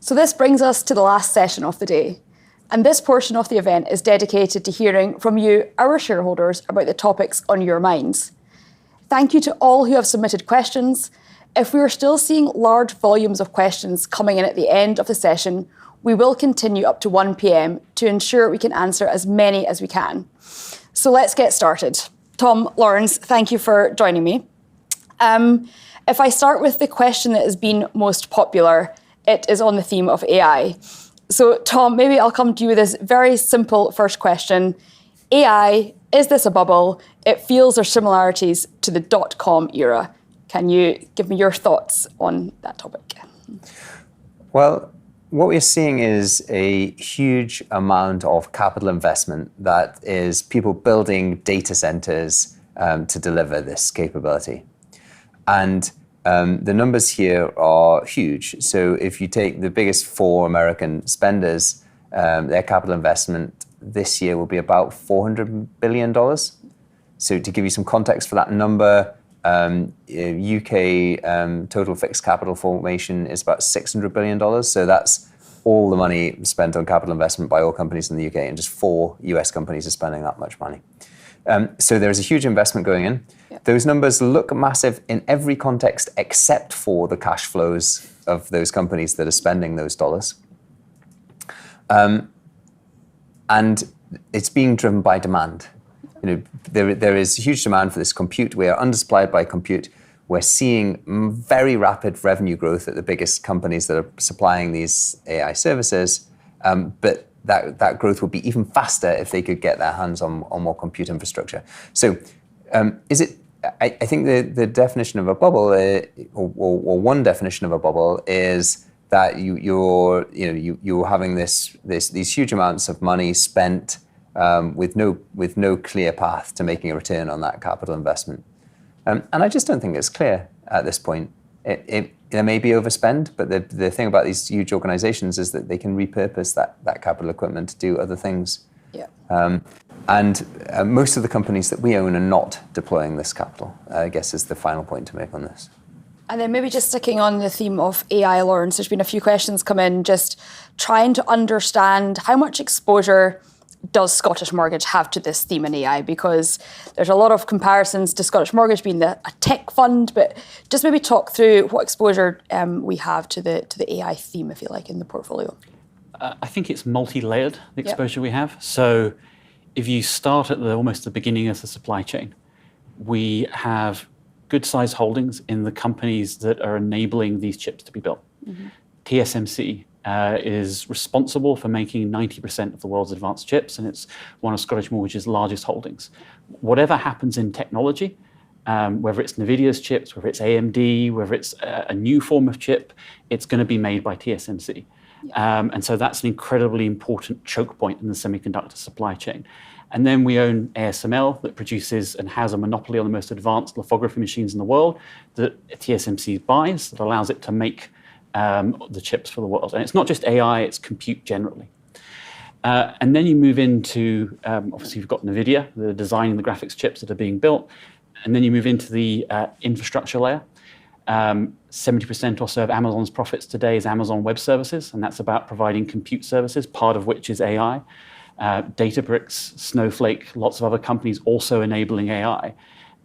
So this brings us to the last session of the day. And this portion of the event is dedicated to hearing from you, our shareholders, about the topics on your minds. Thank you to all who have submitted questions. If we are still seeing large volumes of questions coming in at the end of the session, we will continue up to 1 p.m. to ensure we can answer as many as we can. So let's get started. Tom, Lawrence, thank you for joining me. If I start with the question that has been most popular, it is on the theme of AI. So Tom, maybe I'll come to you with this very simple first question. AI, is this a bubble? It feels there's similarities to the dot-com era. Can you give me your thoughts on that topic? Well, what we're seeing is a huge amount of capital investment that is people building data centers to deliver this capability. And the numbers here are huge. So if you take the biggest 4 American spenders, their capital investment this year will be about $400 billion. So to give you some context for that number, UK total fixed capital formation is about $600 billion. So that's all the money spent on capital investment by all companies in the UK, and just 4 US companies are spending that much money. So there's a huge investment going in. Yep. Those numbers look massive in every context except for the cash flows of those companies that are spending those dollars. And it's being driven by demand. There is huge demand for this compute. We are undersupplied by compute. We're seeing very rapid revenue growth at the biggest companies that are supplying these AI services, but that growth would be even faster if they could get their hands on more compute infrastructure. So I think the definition of a bubble, or one definition of a bubble, is that you're having these huge amounts of money spent with no clear path to making a return on that capital investment. And I just don't think it's clear at this point. There may be overspend, but the thing about these huge organizations is that they can repurpose that capital equipment to do other things. Yeah. And most of the companies that we own are not deploying this capital, I guess is the final point to make on this. And then maybe just sticking on the theme of AI, Lawrence, there's been a few questions come in just trying to understand how much exposure does Scottish Mortgage have to this theme in AI? Because there's a lot of comparisons to Scottish Mortgage being a tech fund, but just maybe talk through what exposure we have to the AI theme, if you like, in the portfolio. I think it's multi-layered, the exposure we have. So if you start at almost the beginning of the supply chain, we have good size holdings in the companies that are enabling these chips to be built. Mm-hmm. TSMC is responsible for making 90% of the world's advanced chips, and it's one of Scottish Mortgage's largest holdings. Whatever happens in technology, whether it's Nvidia's chips, whether it's AMD, whether it's a new form of chip, it's going to be made by TSMC. Yeah. And so that's an incredibly important choke point in the semiconductor supply chain. And then we own ASML that produces and has a monopoly on the most advanced lithography machines in the world that TSMC buys, that allows it to make the chips for the world. And it's not just AI, it's compute generally. And then you move into, obviously you've got Nvidia, the designing the graphics chips that are being built. And then you move into the infrastructure layer. 70% or so of Amazon's profits today is Amazon Web Services, and that's about providing compute services, part of which is AI. Databricks, Snowflake, lots of other companies also enabling AI.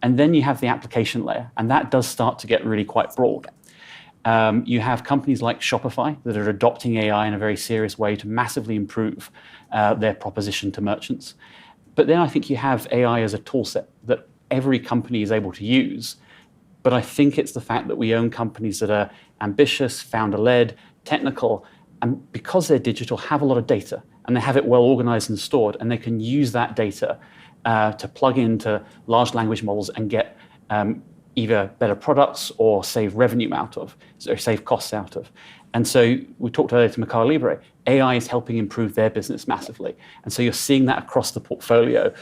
And then you have the application layer, and that does start to get really quite broad. You have companies like Shopify that are adopting AI in a very serious way to massively improve their proposition to merchants. But then I think you have AI as a tool set that every company is able to use. But I think it's the fact that we own companies that are ambitious, founder-led, technical, and because they're digital, have a lot of data, and they have it well organized and stored, and they can use that data to plug into large language models and get either better products or save revenue out of, or save costs out of. And so we talked earlier to Mercado Libre, AI is helping improve their business massively. And so you're seeing that across the portfolio.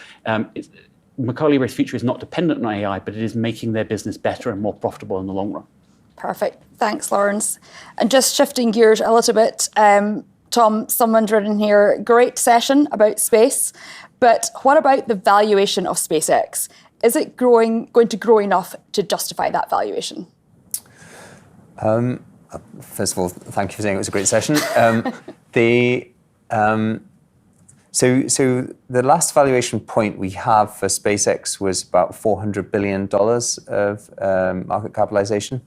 Mercado Libre's future is not dependent on AI, but it is making their business better and more profitable in the long run. Perfect. Thanks, Lawrence. And just shifting gears a little bit, Tom, someone's written here, great session about space, but what about the valuation of SpaceX? Is it going to grow enough to justify that valuation? First of all, thank you for saying it was a great session. So the last valuation point we have for SpaceX was about $400 billion of market capitalization.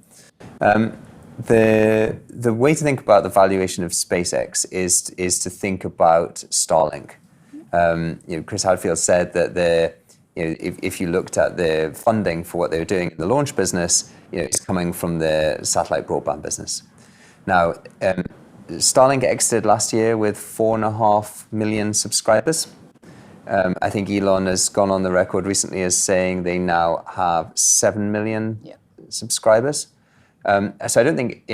The way to think about the valuation of SpaceX is to think about Starlink. Chris Hadfield said that if you looked at the funding for what they were doing in the launch business, it's coming from the satellite broadband business. Now, Starlink exited last year with 4.5 million subscribers. I think Elon has gone on the record recently as saying they now have 7 million subscribers. So I don't think,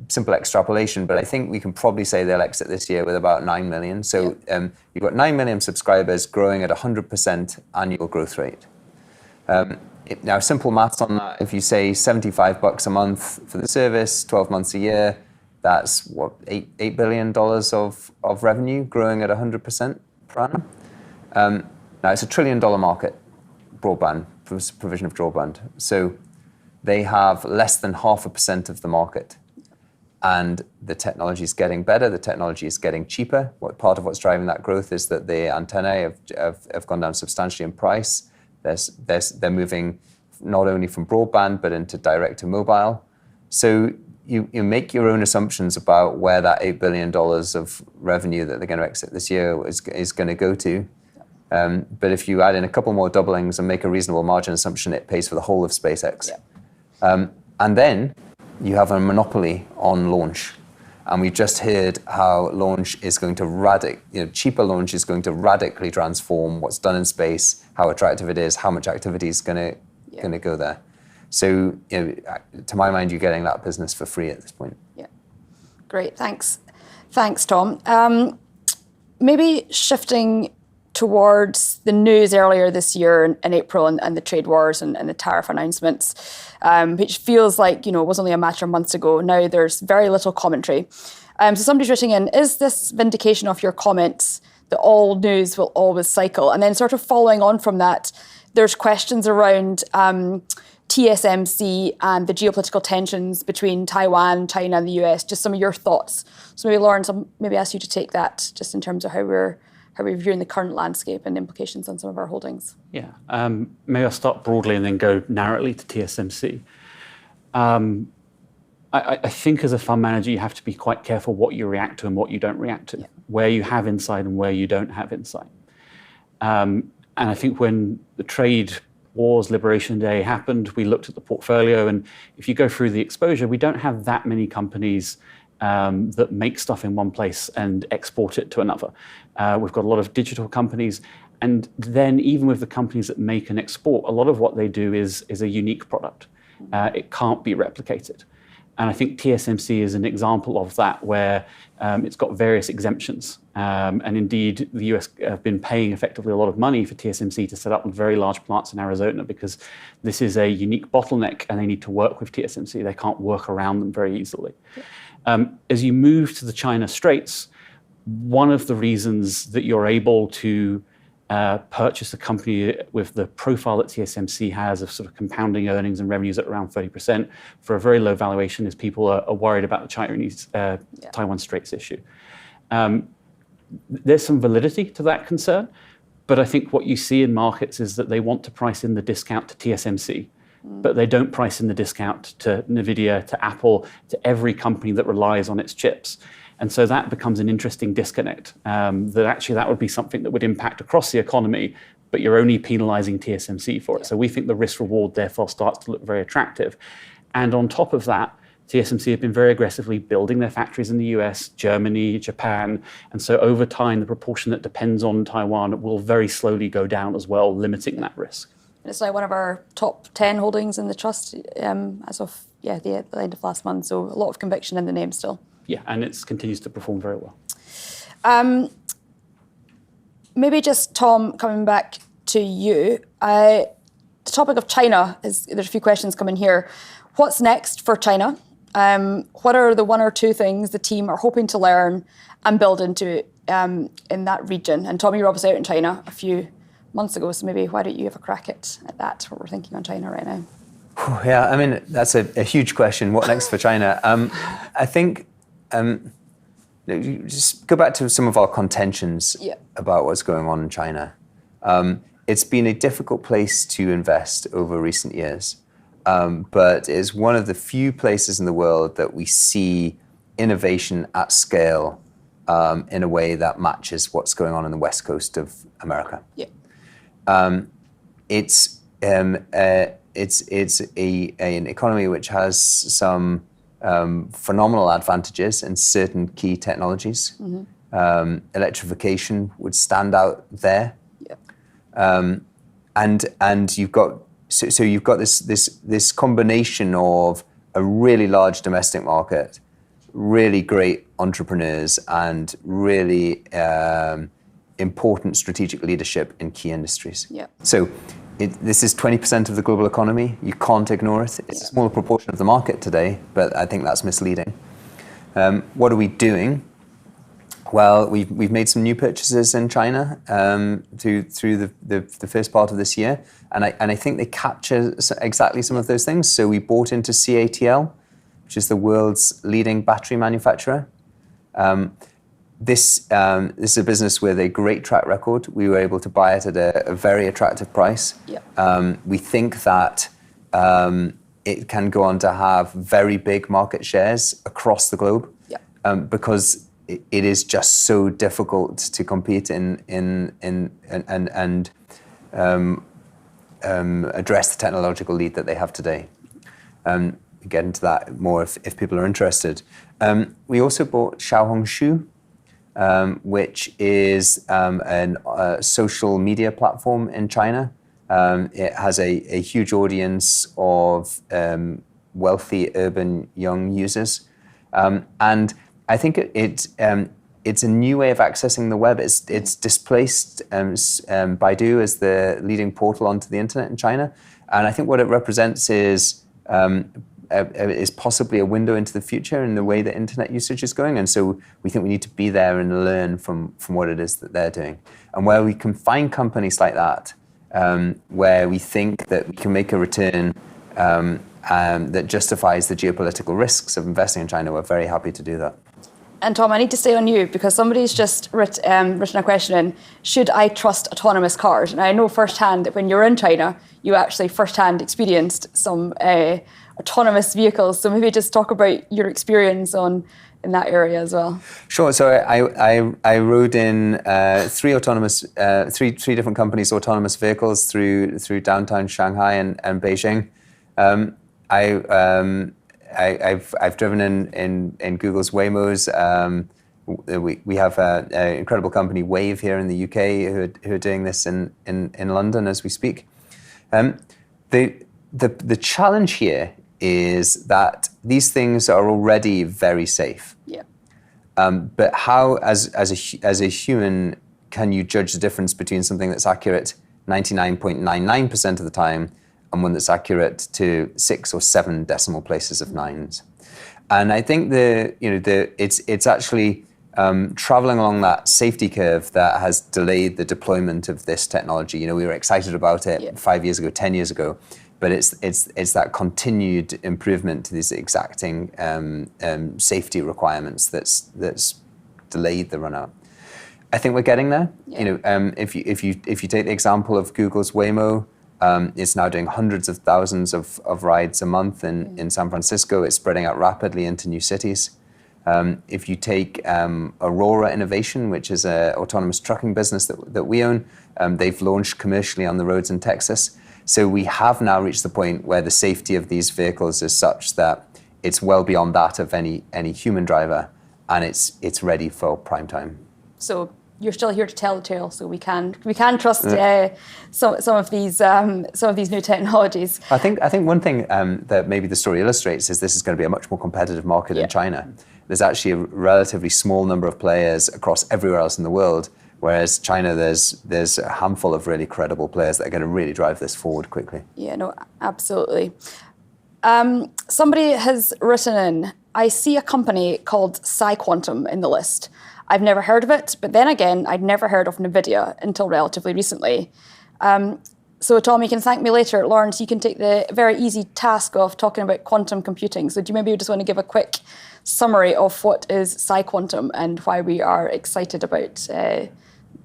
simple extrapolation, but I think we can probably say they'll exit this year with about 9 million. So you've got 9 million subscribers growing at 100% annual growth rate. Now, simple maths on that, if you say $75 a month for the service, 12 months a year, that's what, $8 billion of revenue growing at 100% per annum. Now, it's $1 trillion market, broadband, provision of broadband. So they have less than 0.5% of the market. And the technology is getting better, the technology is getting cheaper. Part of what's driving that growth is that the antennae have gone down substantially in price. They're moving not only from broadband, but into direct to mobile. So you make your own assumptions about where that $8 billion of revenue that they're going to exit this year is going to go to. But if you add in a couple more doublings and make a reasonable margin assumption, it pays for the whole of SpaceX. And then you have a monopoly on launch. And we just heard how launch is going to cheaper launch is going to radically transform what's done in space, how attractive it is, how much activity is going to go there. So, to my mind, you're getting that business for free at this point. Yeah, great, thanks, Tom. Maybe shifting towards the news earlier this year in April and the trade wars and the tariff announcements, which feels like it was only a matter of months ago. Now there's very little commentary. So somebody's writing in, is this vindication of your comments that all news will always cycle? And then sort of following on from that, there's questions around TSMC and the geopolitical tensions between Taiwan, China and the US, just some of your thoughts. So maybe Lawrence, I'll maybe ask you to take that just in terms of how we're viewing the current landscape and implications on some of our holdings. Yeah, maybe I'll start broadly and then go narrowly to TSMC. I think as a fund manager, you have to be quite careful what you react to and what you don't react to, where you have insight and where you don't have insight. And I think when the trade wars, Liberation Day happened, we looked at the portfolio, and if you go through the exposure, we don't have that many companies that make stuff in one place and export it to another. We've got a lot of digital companies, and then even with the companies that make and export, a lot of what they do is a unique product. It can't be replicated. And I think TSMC is an example of that, where it's got various exemptions. And indeed, the US have been paying effectively a lot of money for TSMC to set up very large plants in Arizona, because this is a unique bottleneck and they need to work with TSMC. They can't work around them very easily. As you move to the China Straits, one of the reasons that you're able to purchase a company with the profile that TSMC has of sort of compounding earnings and revenues at around 30% for a very low valuation is people are worried about the Chinese Taiwan Straits issue. There's some validity to that concern, but I think what you see in markets is that they want to price in the discount to TSMC, but they don't price in the discount to Nvidia, to Apple, to every company that relies on its chips. And so that becomes an interesting disconnect, that actually that would be something that would impact across the economy, but you're only penalizing TSMC for it. So we think the risk reward therefore starts to look very attractive. And on top of that, TSMC have been very aggressively building their factories in the US, Germany, Japan. And so over time, the proportion that depends on Taiwan will very slowly go down as well, limiting that risk. And it's now one of our top 10 holdings in the trust as of the end of last month. So a lot of conviction in the name still. Yeah, and it continues to perform very well. Maybe just, Tom, coming back to you. The topic of China, there's a few questions coming here. What's next for China? What are the one or two things the team are hoping to learn and build into in that region? And Tom, you were obviously out in China a few months ago, so maybe why don't you have a crack at that, what we're thinking on China right now? Yeah, I mean, that's a huge question. What next for China? I think just go back to some of our contentions about what's going on in China. It's been a difficult place to invest over recent years, but it's one of the few places in the world that we see innovation at scale in a way that matches what's going on in the West Coast of America. It's an economy which has some phenomenal advantages in certain key technologies. Electrification would stand out there, and you've got this combination of a really large domestic market, really great entrepreneurs, and really important strategic leadership in key industries. So this is 20% of the global economy. You can't ignore it. It's a smaller proportion of the market today, but I think that's misleading. What are we doing? Well, we've made some new purchases in China through the first part of this year, and I think they capture exactly some of those things. So we bought into CATL, which is the world's leading battery manufacturer. This is a business with a great track record. We were able to buy it at a very attractive price. We think that it can go on to have very big market shares across the globe because it is just so difficult to compete and address the technological lead that they have today. We get into that more if people are interested. We also bought Xiaohongshu, which is a social media platform in China. It has a huge audience of wealthy urban young users. And I think it's a new way of accessing the web. It's displaced Baidu as the leading portal onto the internet in China. And I think what it represents is possibly a window into the future in the way that internet usage is going. And so we think we need to be there and learn from what it is that they're doing. And where we can find companies like that, where we think that we can make a return that justifies the geopolitical risks of investing in China, we're very happy to do that. And Tom, I need to stay on you because somebody's just written a question in, should I trust autonomous cars? And I know firsthand that when you're in China, you actually firsthand experienced some autonomous vehicles. So maybe just talk about your experience in that area as well. Sure. So I rode in three different companies' autonomous vehicles through downtown Shanghai and Beijing. I've driven in Google's Waymos. We have an incredible company, Wave, here in the UK, who are doing this in London as we speak. The challenge here is that these things are already very safe. But how, as a human, can you judge the difference between something that's accurate 99.99% of the time and one that's accurate to 6 or 7 decimal places of nines? And I think it's actually traveling along that safety curve that has delayed the deployment of this technology. We were excited about it 5 years ago, 10 years ago, but it's that continued improvement to these exacting safety requirements that's delayed the run out. I think we're getting there. If you take the example of Google's Waymo, it's now doing hundreds of thousands of rides a month in San Francisco. It's spreading out rapidly into new cities. If you take Aurora Innovation, which is an autonomous trucking business that we own, they've launched commercially on the roads in Texas. So we have now reached the point where the safety of these vehicles is such that it's well beyond that of any human driver, and it's ready for prime time. So you're still here to tell the tale, so we can trust some of these new technologies. I think one thing that maybe the story illustrates is this is going to be a much more competitive market in China. There's actually a relatively small number of players across everywhere else in the world, whereas China, there's a handful of really credible players that are going to really drive this forward quickly. Yeah, no, absolutely. Somebody has written in, I see a company called PsiQuantum in the list. I've never heard of it, but then again, I'd never heard of Nvidia until relatively recently. So Tom, you can thank me later. Lawrence, you can take the very easy task of talking about quantum computing. So do you maybe just want to give a quick summary of what is PsiQuantum and why we are excited about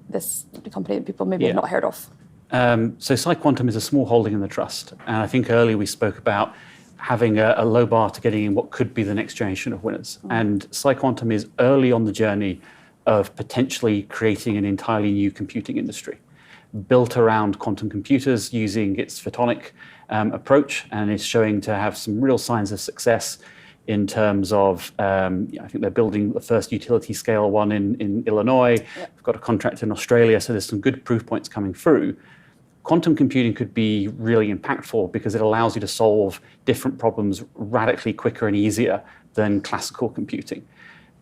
this company that people maybe have not heard of? So PsiQuantum is a small holding in the trust. And I think earlier we spoke about having a low bar to getting in what could be the next generation of winners. And PsiQuantum is early on the journey of potentially creating an entirely new computing industry, built around quantum computers using its photonic approach, and is showing to have some real signs of success in terms of, I think they're building the first utility scale one in Illinois. We've got a contract in Australia, so there's some good proof points coming through. Quantum computing could be really impactful because it allows you to solve different problems radically quicker and easier than classical computing.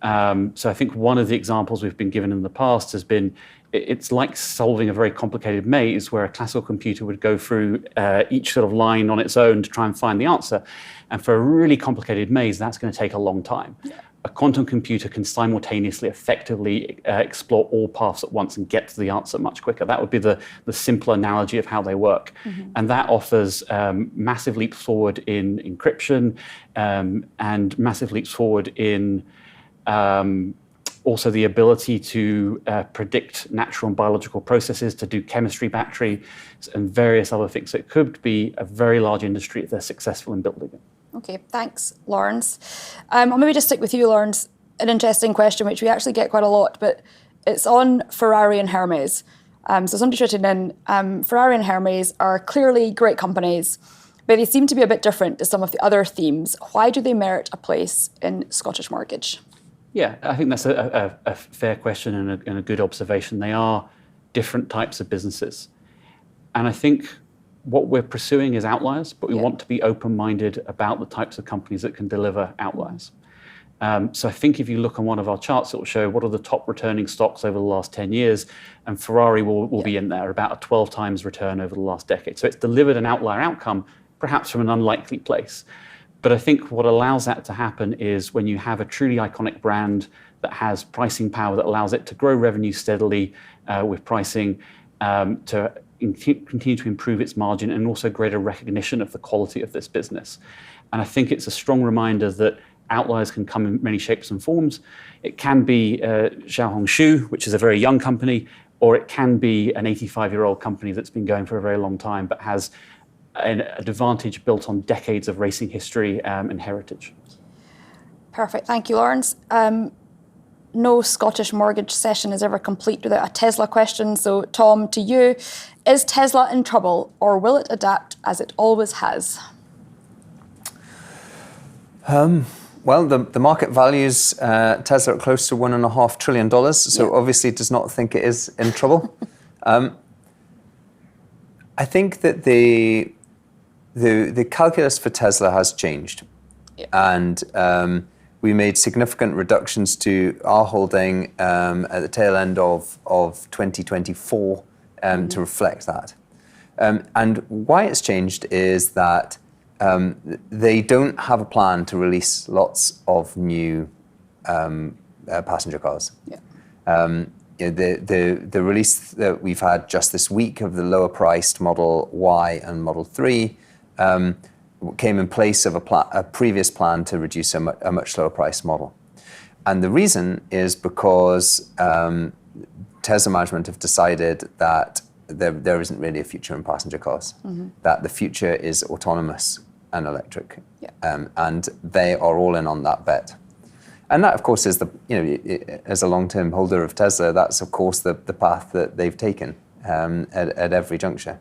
So I think one of the examples we've been given in the past has been, it's like solving a very complicated maze where a classical computer would go through each sort of line on its own to try and find the answer. And for a really complicated maze, that's going to take a long time. A quantum computer can simultaneously effectively explore all paths at once and get to the answer much quicker. That would be the simple analogy of how they work. And that offers massive leaps forward in encryption and massive leaps forward in also the ability to predict natural and biological processes, to do chemistry batteries and various other things. So it could be a very large industry if they're successful in building it. Okay, thanks, Lawrence. I'll maybe just stick with you, Lawrence. An interesting question, which we actually get quite a lot, but it's on Ferrari and Hermes. So somebody's written in, Ferrari and Hermes are clearly great companies, but they seem to be a bit different to some of the other themes. Why do they merit a place in Scottish Mortgage? Yeah, I think that's a fair question and a good observation. They are different types of businesses. And I think what we're pursuing is outliers, but we want to be open-minded about the types of companies that can deliver outliers. So I think if you look on one of our charts, it will show what are the top returning stocks over the last 10 years, and Ferrari will be in there, about a 12 times return over the last decade. So it's delivered an outlier outcome, perhaps from an unlikely place. But I think what allows that to happen is when you have a truly iconic brand that has pricing power that allows it to grow revenue steadily with pricing, to continue to improve its margin, and also greater recognition of the quality of this business. And I think it's a strong reminder that outliers can come in many shapes and forms. It can be Xiaohongshu, which is a very young company, or it can be an 85-year-old company that's been going for a very long time, but has an advantage built on decades of racing history and heritage. Perfect, thank you, Lawrence. No Scottish Mortgage session is ever complete without a Tesla question. So Tom, to you, is Tesla in trouble, or will it adapt as it always has? Well, the market values Tesla at close to $1.5 trillion, so obviously does not think it is in trouble. I think that the calculus for Tesla has changed, and we made significant reductions to our holding at the tail end of 2024 to reflect that. And why it's changed is that they don't have a plan to release lots of new passenger cars. The release that we've had just this week of the lower priced Model Y and Model 3 came in place of a previous plan to reduce a much lower priced model. And the reason is because Tesla management have decided that there isn't really a future in passenger cars, that the future is autonomous and electric. And they are all in on that bet. And that, of course, is as a long-term holder of Tesla, that's, of course, the path that they've taken at every juncture.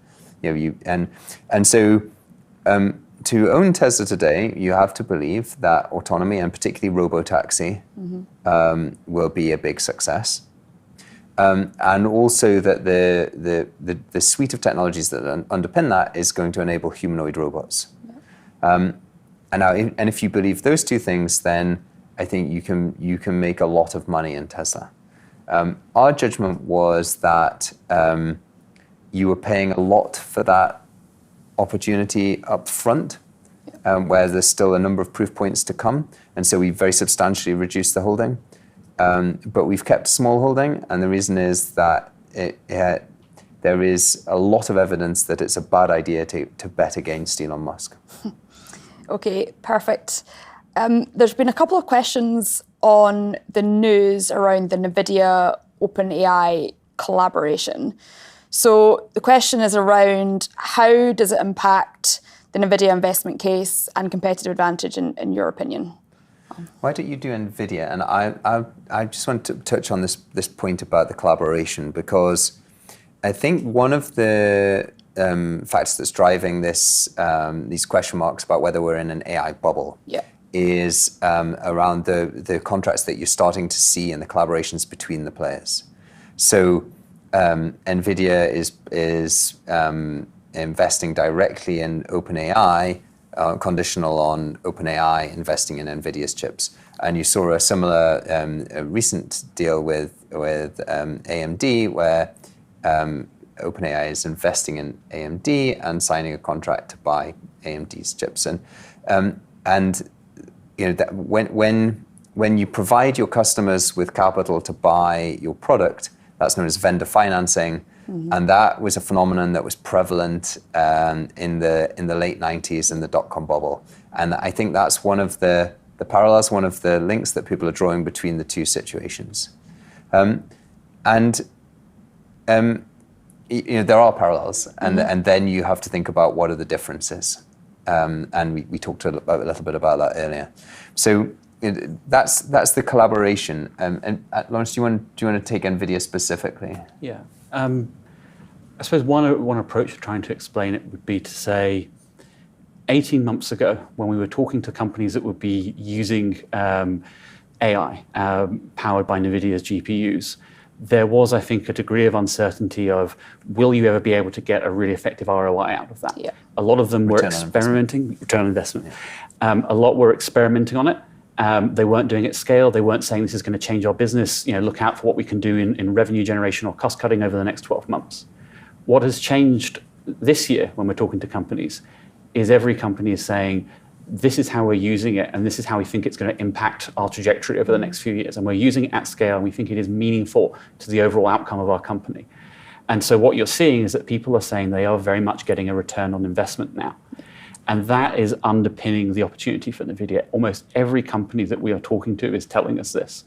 So to own Tesla today, you have to believe that autonomy, and particularly robotaxi, will be a big success. And also that the suite of technologies that underpin that is going to enable humanoid robots. And if you believe those two things, then I think you can make a lot of money in Tesla. Our judgment was that you were paying a lot for that opportunity up front, where there's still a number of proof points to come. And so we very substantially reduced the holding. But we've kept a small holding, and the reason is that there is a lot of evidence that it's a bad idea to bet against Elon Musk. Okay, perfect. There's been a couple of questions on the news around the Nvidia OpenAI collaboration. So the question is around how does it impact the Nvidia investment case and competitive advantage in your opinion? Why don't you do Nvidia? And I just want to touch on this point about the collaboration, because I think one of the factors that's driving these question marks about whether we're in an AI bubble is around the contracts that you're starting to see and the collaborations between the players. So Nvidia is investing directly in OpenAI, conditional on OpenAI investing in Nvidia's chips. And you saw a similar recent deal with AMD, where OpenAI is investing in AMD and signing a contract to buy AMD's chips. And you know that when you provide your customers with capital to buy your product, that's known as vendor financing. And that was a phenomenon that was prevalent in the late 90s in the dot-com bubble. And I think that's one of the parallels, one of the links that people are drawing between the two situations. You know, there are parallels, and then you have to think about what are the differences. And we talked a little bit about that earlier. So that's the collaboration. And Lawrence, do you want to take Nvidia specifically? Yeah. I suppose one approach of trying to explain it would be to say, 18 months ago, when we were talking to companies that would be using AI powered by NVIDIA's GPUs, there was, I think, a degree of uncertainty of, will you ever be able to get a really effective ROI out of that? Yeah. A lot of them were experimenting, return on investment. Yeah. A lot were experimenting on it. They weren't doing it at scale. They weren't saying this is going to change our business. You know, look out for what we can do in revenue generation or cost cutting over the next 12 months. What has changed this year when we're talking to companies is every company is saying, this is how we're using it, and this is how we think it's going to impact our trajectory over the next few years. And we're using it at scale, and we think it is meaningful to the overall outcome of our company. And so what you're seeing is that people are saying they are very much getting a return on investment now. And that is underpinning the opportunity for NVIDIA. Almost every company that we are talking to is telling us this.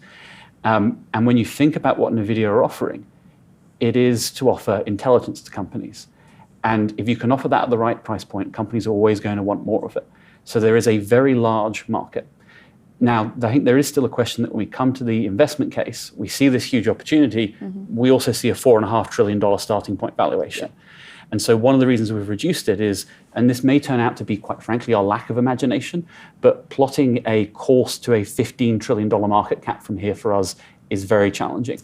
And when you think about what NVIDIA are offering, it is to offer intelligence to companies. And if you can offer that at the right price point, companies are always going to want more of it. So there is a very large market. Now, I think there is still a question that when we come to the investment case, we see this huge opportunity. We also see a $4.5 trillion starting point valuation. Yeah. And so one of the reasons we've reduced it is, and this may turn out to be, quite frankly, our lack of imagination, but plotting a course to a $15 trillion market cap from here for us is very challenging.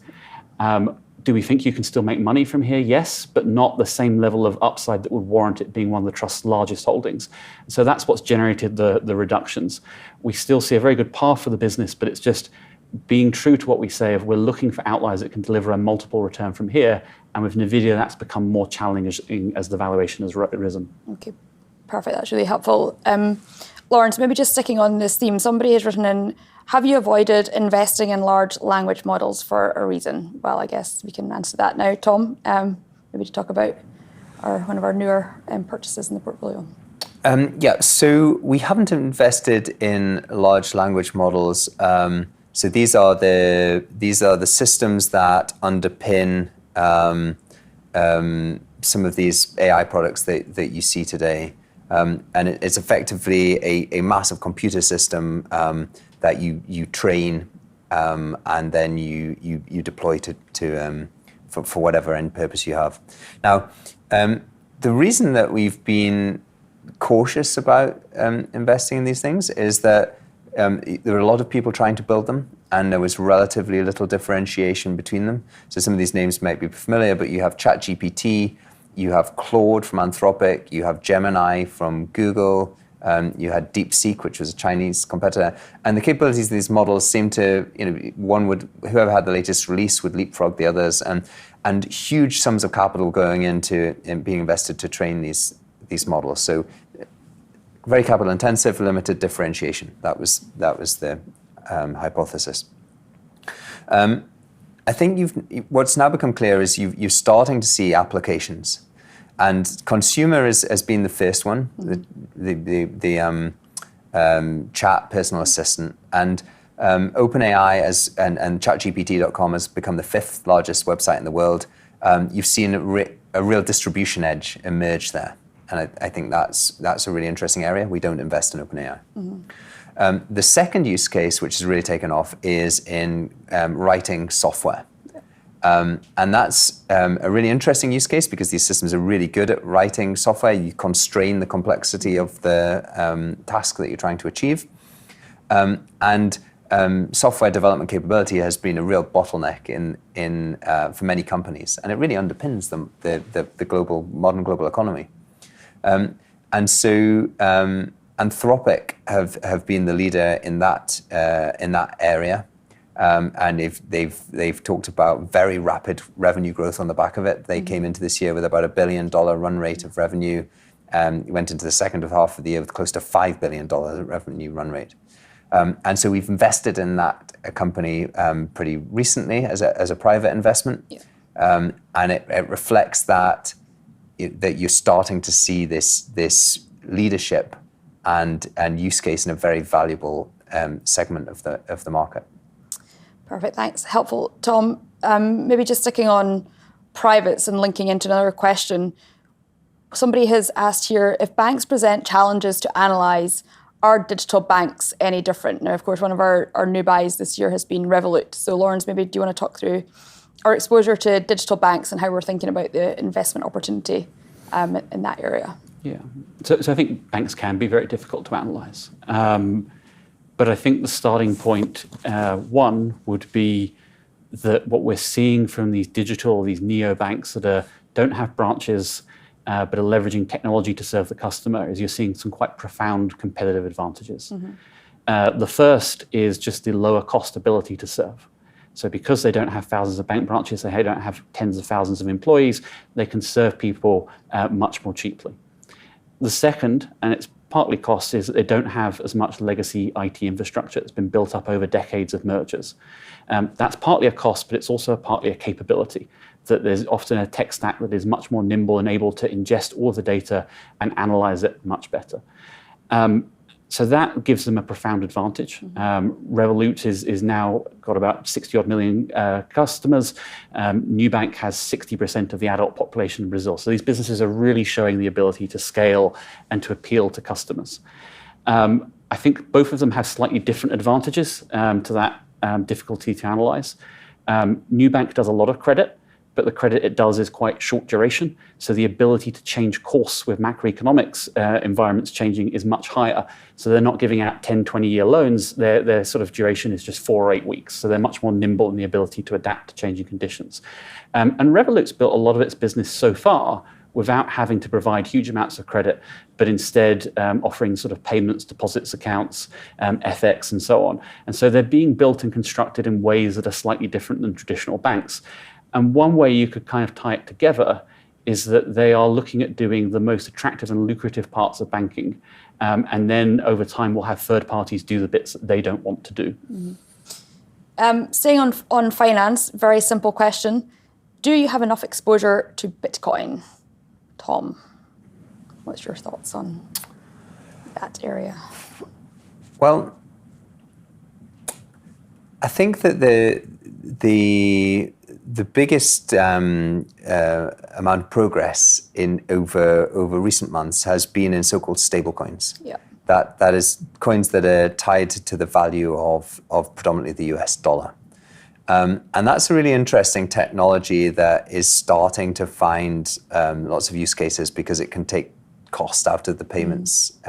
Do we think you can still make money from here? Yes, but not the same level of upside that would warrant it being one of the trust's largest holdings. So that's what's generated the reductions. We still see a very good path for the business, but it's just being true to what we say of we're looking for outliers that can deliver a multiple return from here. And with NVIDIA, that's become more challenging as the valuation has risen. Okay, perfect. That's really helpful. Lawrence, maybe just sticking on this theme, somebody has written in, have you avoided investing in large language models for a reason? Well, I guess we can answer that now. Tom, maybe to talk about one of our newer purchases in the portfolio. Yeah, so we haven't invested in large language models. So these are the systems that underpin some of these AI products that you see today. And it's effectively a massive computer system that you train and then you deploy for whatever end purpose you have. Now, the reason that we've been cautious about investing in these things is that there are a lot of people trying to build them, and there was relatively little differentiation between them. So some of these names might be familiar, but you have ChatGPT, you have Claude from Anthropic, you have Gemini from Google, you had DeepSeek, which was a Chinese competitor, and the capabilities of these models seem to, whoever had the latest release would leapfrog the others, and huge sums of capital going into being invested to train these models. So very capital intensive, limited differentiation. That was the hypothesis. And I think what's now become clear is you're starting to see applications, and consumer has been the first one, the chat personal assistant, and OpenAI and ChatGPT.com has become the 5th largest website in the world. You've seen a real distribution edge emerge there, and I think that's a really interesting area. We don't invest in OpenAI. The second use case, which has really taken off, is in writing software. And that's a really interesting use case because these systems are really good at writing software. You constrain the complexity of the task that you're trying to achieve. Software development capability has been a real bottleneck for many companies, and it really underpins the modern global economy. So Anthropic have been the leader in that area, and they've talked about very rapid revenue growth on the back of it. They came into this year with about $1 billion run rate of revenue. Went into the second half of the year with close to $5 billion revenue run rate. And so we've invested in that company pretty recently as a private investment, and it reflects that you're starting to see this leadership and use case in a very valuable segment of the market. Perfect, thanks. Helpful. Tom, maybe just sticking on privates and linking into another question. Somebody has asked here, if banks present challenges to analyze, are digital banks any different? Now, of course, one of our new buys this year has been Revolut. So Lawrence, maybe do you want to talk through our exposure to digital banks and how we're thinking about the investment opportunity in that area? Yeah, so I think banks can be very difficult to analyze. But I think the starting point, one, would be that what we're seeing from these neobanks that don't have branches, but are leveraging technology to serve the customer, is you're seeing some quite profound competitive advantages. The first is just the lower cost ability to serve. So because they don't have thousands of bank branches, they don't have tens of thousands of employees, they can serve people much more cheaply. The second, and it's partly cost, is that they don't have as much legacy IT infrastructure that's been built up over decades of mergers. That's partly a cost, but it's also partly a capability, that there's often a tech stack that is much more nimble and able to ingest all of the data and analyze it much better. So that gives them a profound advantage. Revolut is now got about 60 odd million customers. Nubank has 60% of the adult population in Brazil. So these businesses are really showing the ability to scale and to appeal to customers. I think both of them have slightly different advantages to that difficulty to analyze. Nubank does a lot of credit, but the credit it does is quite short duration. So the ability to change course with macroeconomics environments changing is much higher. So they're not giving out 10, 20-year loans. Their sort of duration is just 4 or 8 weeks. So they're much more nimble in the ability to adapt to changing conditions. And Revolut's built a lot of its business so far without having to provide huge amounts of credit, but instead offering sort of payments, deposits, accounts, FX, and so on. And so they're being built and constructed in ways that are slightly different than traditional banks. And one way you could kind of tie it together is that they are looking at doing the most attractive and lucrative parts of banking. And then over time, we'll have third parties do the bits that they don't want to do. Staying on finance, very simple question. Do you have enough exposure to Bitcoin? Tom, what's your thoughts on that area? Well, I think that the biggest amount of progress over recent months has been in so-called stablecoins. Yeah. That is coins that are tied to the value of predominantly the US dollar. And that's a really interesting technology that is starting to find lots of use cases because it can take cost out of the payments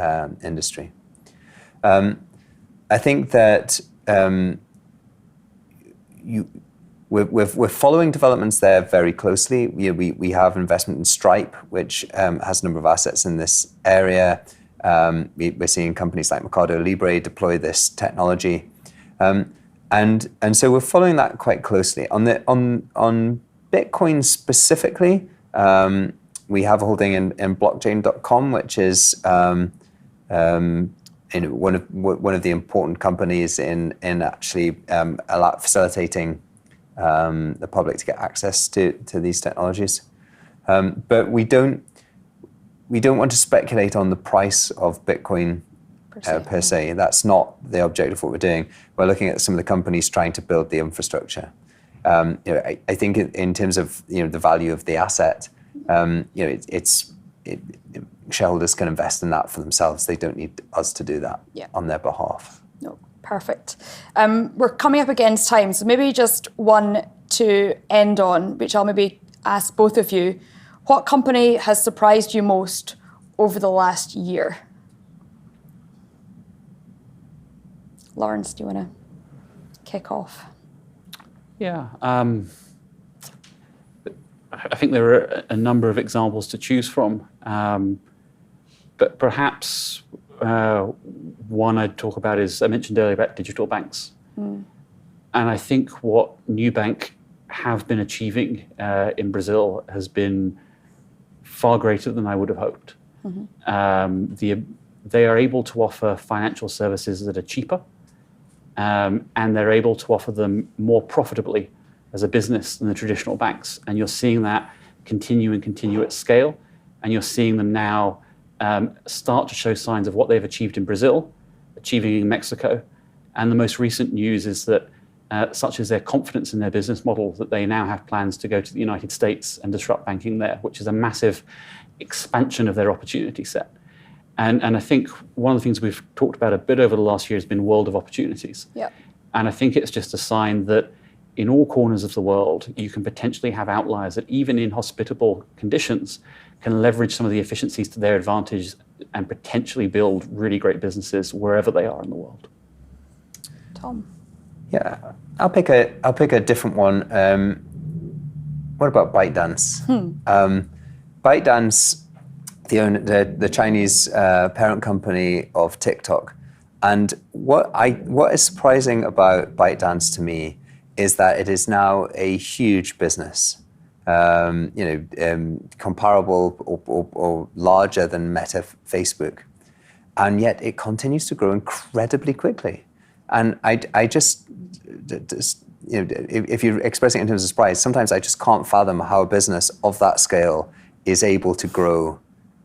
industry. I think that we're following developments there very closely. We have investment in Stripe, which has a number of assets in this area. We're seeing companies like Mercado Libre deploy this technology. And so we're following that quite closely. On Bitcoin specifically, we have a holding in blockchain.com, which is one of the important companies in actually facilitating the public to get access to these technologies. But we don't want to speculate on the price of Bitcoin per se. That's not the objective of what we're doing. We're looking at some of the companies trying to build the infrastructure. I think in terms of the value of the asset, shareholders can invest in that for themselves. They don't need us to do that on their behalf. No, perfect. We're coming up against time, so maybe just one to end on, which I'll maybe ask both of you. What company has surprised you most over the last year? Lawrence, do you want to kick off? Yeah. I think there are a number of examples to choose from. But perhaps one I'd talk about is, I mentioned earlier about digital banks. And I think what Nubank have been achieving in Brazil has been far greater than I would have hoped. They are able to offer financial services that are cheaper, and they're able to offer them more profitably as a business than the traditional banks. And you're seeing that continue at scale. And you're seeing them now start to show signs of what they've achieved in Brazil, achieving in Mexico. And the most recent news is that, such as their confidence in their business model, that they now have plans to go to the United States and disrupt banking there, which is a massive expansion of their opportunity set. And I think one of the things we've talked about a bit over the last year has been world of opportunities. Yep. And I think it's just a sign that in all corners of the world, you can potentially have outliers that even in hospitable conditions can leverage some of the efficiencies to their advantage and potentially build really great businesses wherever they are in the world. Tom? Yeah, I'll pick a different one. What about ByteDance? ByteDance, the Chinese parent company of TikTok. And what is surprising about ByteDance to me is that it is now a huge business, comparable or larger than Meta, Facebook, and yet it continues to grow incredibly quickly. And I just if you're expressing it in terms of surprise, sometimes I just can't fathom how a business of that scale is able to grow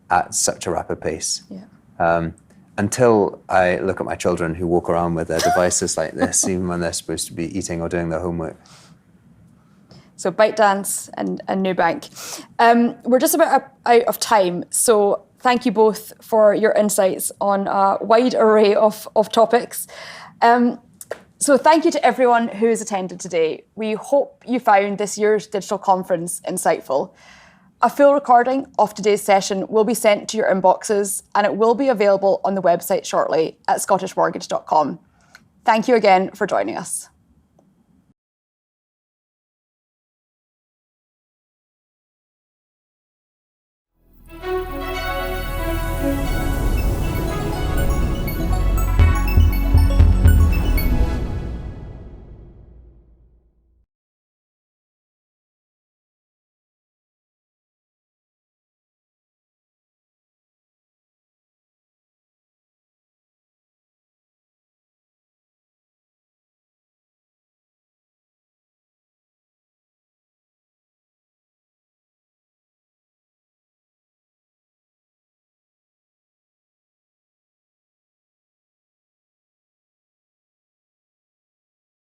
at such a rapid pace. Yeah. Until I look at my children who walk around with their devices like this, even when they're supposed to be eating or doing their homework. So ByteDance and Nubank. We're just about out of time, so thank you both for your insights on a wide array of topics. So thank you to everyone who has attended today. We hope you found this year's digital conference insightful. A full recording of today's session will be sent to your inboxes, and it will be available on the website shortly at scottishmortgage.com. Thank you again for joining us.